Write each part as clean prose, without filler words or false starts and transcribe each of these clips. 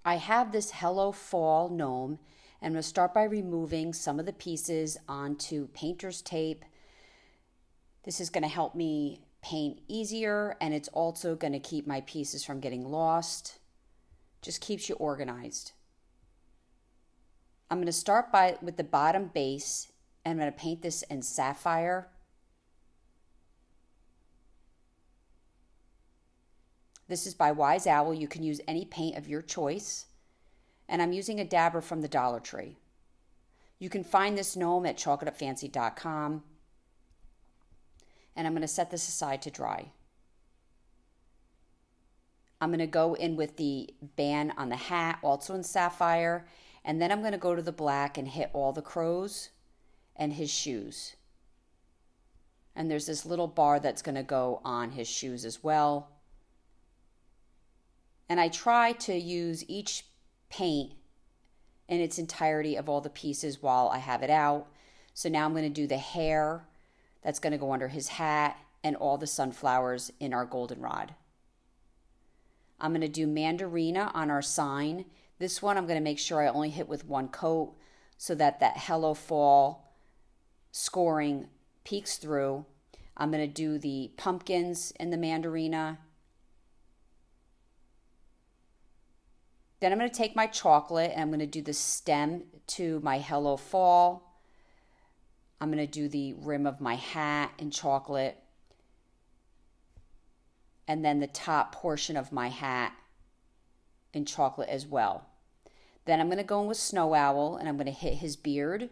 I have this Hello Fall gnome, and I'm going to start by removing some of the pieces onto painter's tape. This is going to help me paint easier, and it's also going to keep my pieces from getting lost. Just keeps you organized. I'm going to start with the bottom base, and I'm going to paint this in sapphire. This is by Wise Owl. You can use any paint of your choice. And I'm using a dabber from the Dollar Tree. You can find this gnome at chalkitupfancy.com. And I'm going to set this aside to dry. I'm going to go in with the band on the hat, also in sapphire. And then I'm going to go to the black and hit all the crows and his shoes. And there's this little bar that's going to go on his shoes as well. And I try to use each paint in its entirety of all the pieces while I have it out. So now I'm going to do the hair that's going to go under his hat and all the sunflowers in our goldenrod. I'm going to do mandarina on our sign. This one I'm going to make sure I only hit with one coat so that Hello Fall scoring peeks through. I'm going to do the pumpkins in the mandarina. Then I'm going to take my chocolate and I'm going to do the stem to my Hello Fall. I'm going to do the rim of my hat in chocolate. And then the top portion of my hat in chocolate as well. Then I'm going to go in with Snow Owl and I'm going to hit his beard,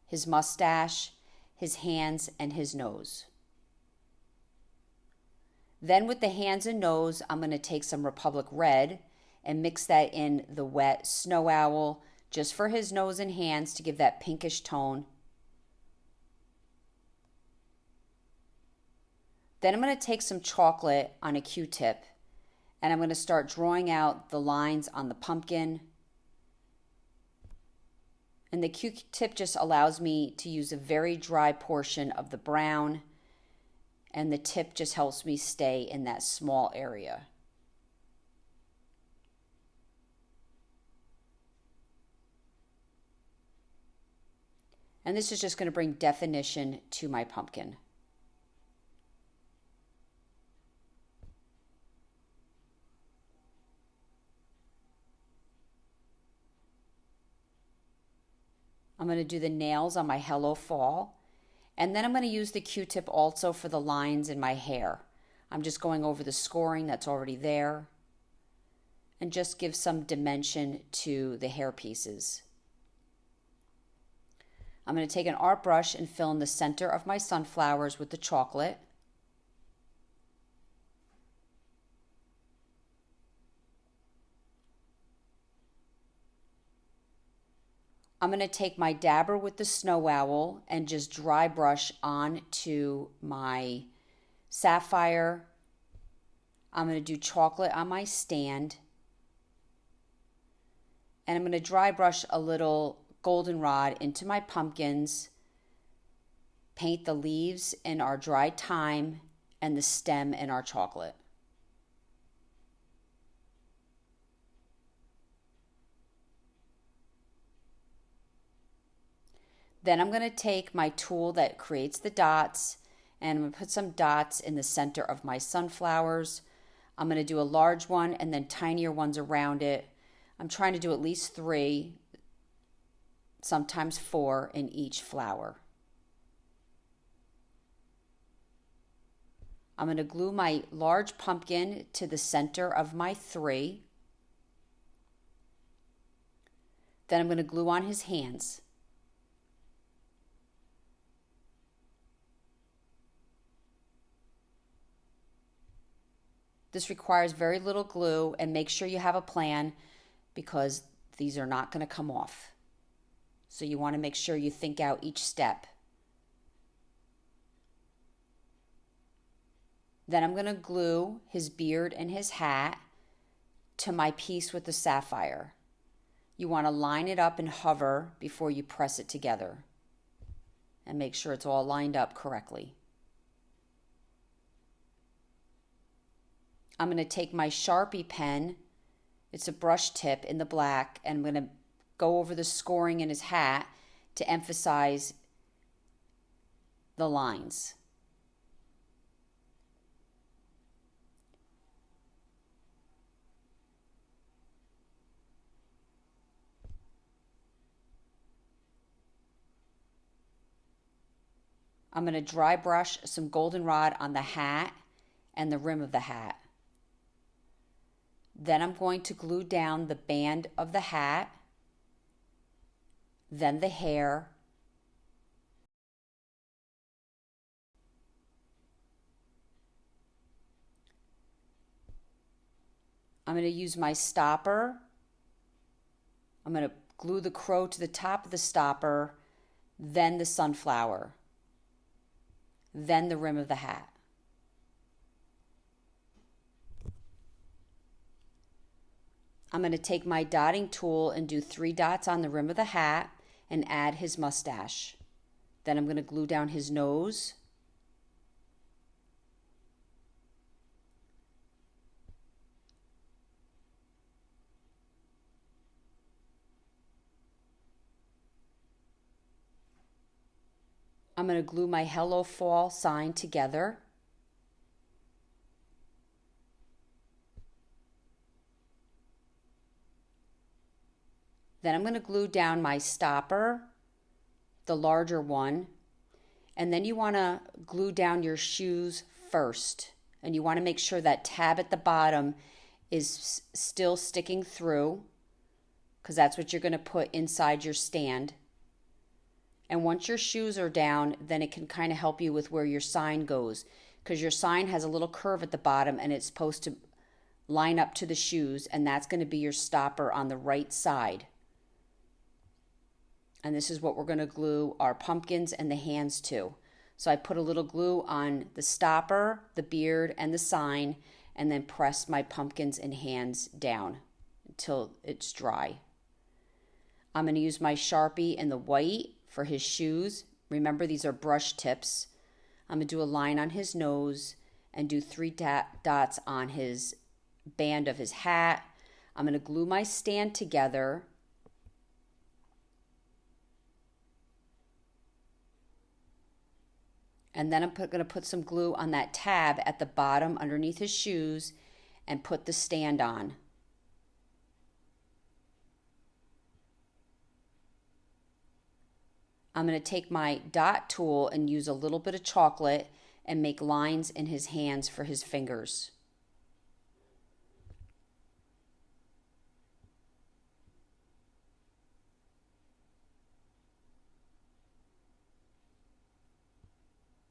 his mustache, his hands, and his nose. Then with the hands and nose, I'm going to take some Republic Red and mix that in the wet Snow Owl just for his nose and hands to give that pinkish tone. Then I'm going to take some chocolate on a Q-tip and I'm going to start drawing out the lines on the pumpkin. And the Q-tip just allows me to use a very dry portion of the brown, and the tip just helps me stay in that small area. And this is just going to bring definition to my pumpkin. I'm going to do the nails on my Hello Fall. And then I'm going to use the Q-tip also for the lines in my hair. I'm just going over the scoring that's already there and just give some dimension to the hair pieces. I'm going to take an art brush and fill in the center of my sunflowers with the chocolate. I'm going to take my dabber with the Snow Owl and just dry brush onto my sapphire. I'm going to do chocolate on my stand. And I'm going to dry brush a little goldenrod into my pumpkins, paint the leaves in our dried thyme and the stem in our chocolate. Then I'm going to take my tool that creates the dots and I'm going to put some dots in the center of my sunflowers. I'm going to do a large one and then tinier ones around it. I'm trying to do at least 3, sometimes 4 in each flower. I'm going to glue my large pumpkin to the center of my 3. Then I'm going to glue on his hands. This requires very little glue, and make sure you have a plan because these are not going to come off. So you want to make sure you think out each step. Then I'm going to glue his beard and his hat to my piece with the sapphire. You want to line it up and hover before you press it together and make sure it's all lined up correctly. I'm going to take my Sharpie pen, it's a brush tip in the black, and I'm going to go over the scoring in his hat to emphasize the lines. I'm going to dry brush some goldenrod on the hat and the rim of the hat. Then I'm going to glue down the band of the hat, then the hair, I'm going to use my stopper. I'm going to glue the crow to the top of the stopper, then the sunflower, then the rim of the hat. I'm going to take my dotting tool and do 3 dots on the rim of the hat and add his mustache. Then I'm going to glue down his nose. I'm going to glue my Hello Fall sign together. Then I'm going to glue down my stopper, the larger one, and then you want to glue down your shoes first. And you want to make sure that tab at the bottom is still sticking through, because that's what you're going to put inside your stand. And once your shoes are down, then it can kind of help you with where your sign goes, because your sign has a little curve at the bottom and it's supposed to line up to the shoes, and that's going to be your stopper on the right side. And this is what we're going to glue our pumpkins and the hands to. So I put a little glue on the stopper, the beard, and the sign, and then press my pumpkins and hands down until it's dry. I'm going to use my Sharpie in the white for his shoes. Remember, these are brush tips. I'm going to do a line on his nose and do 3 dots on his band of his hat. I'm going to glue my stand together. And then I'm going to put some glue on that tab at the bottom underneath his shoes and put the stand on. I'm going to take my dot tool and use a little bit of chocolate and make lines in his hands for his fingers.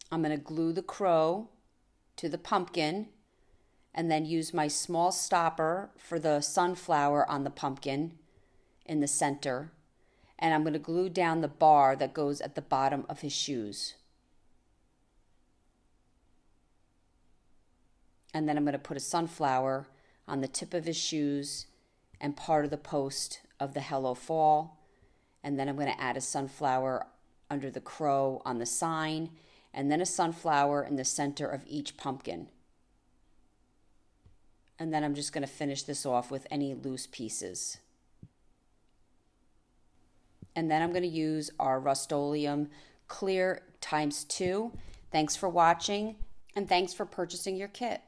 I'm going to glue the crow to the pumpkin and then use my small stopper for the sunflower on the pumpkin in the center. And I'm going to glue down the bar that goes at the bottom of his shoes. And then I'm going to put a sunflower on the tip of his shoes and part of the post of the Hello Fall. And then I'm going to add a sunflower under the crow on the sign, and then a sunflower in the center of each pumpkin. And then I'm just going to finish this off with any loose pieces. And then I'm going to use our Rust-Oleum Clear ×2. Thanks for watching, and thanks for purchasing your kit.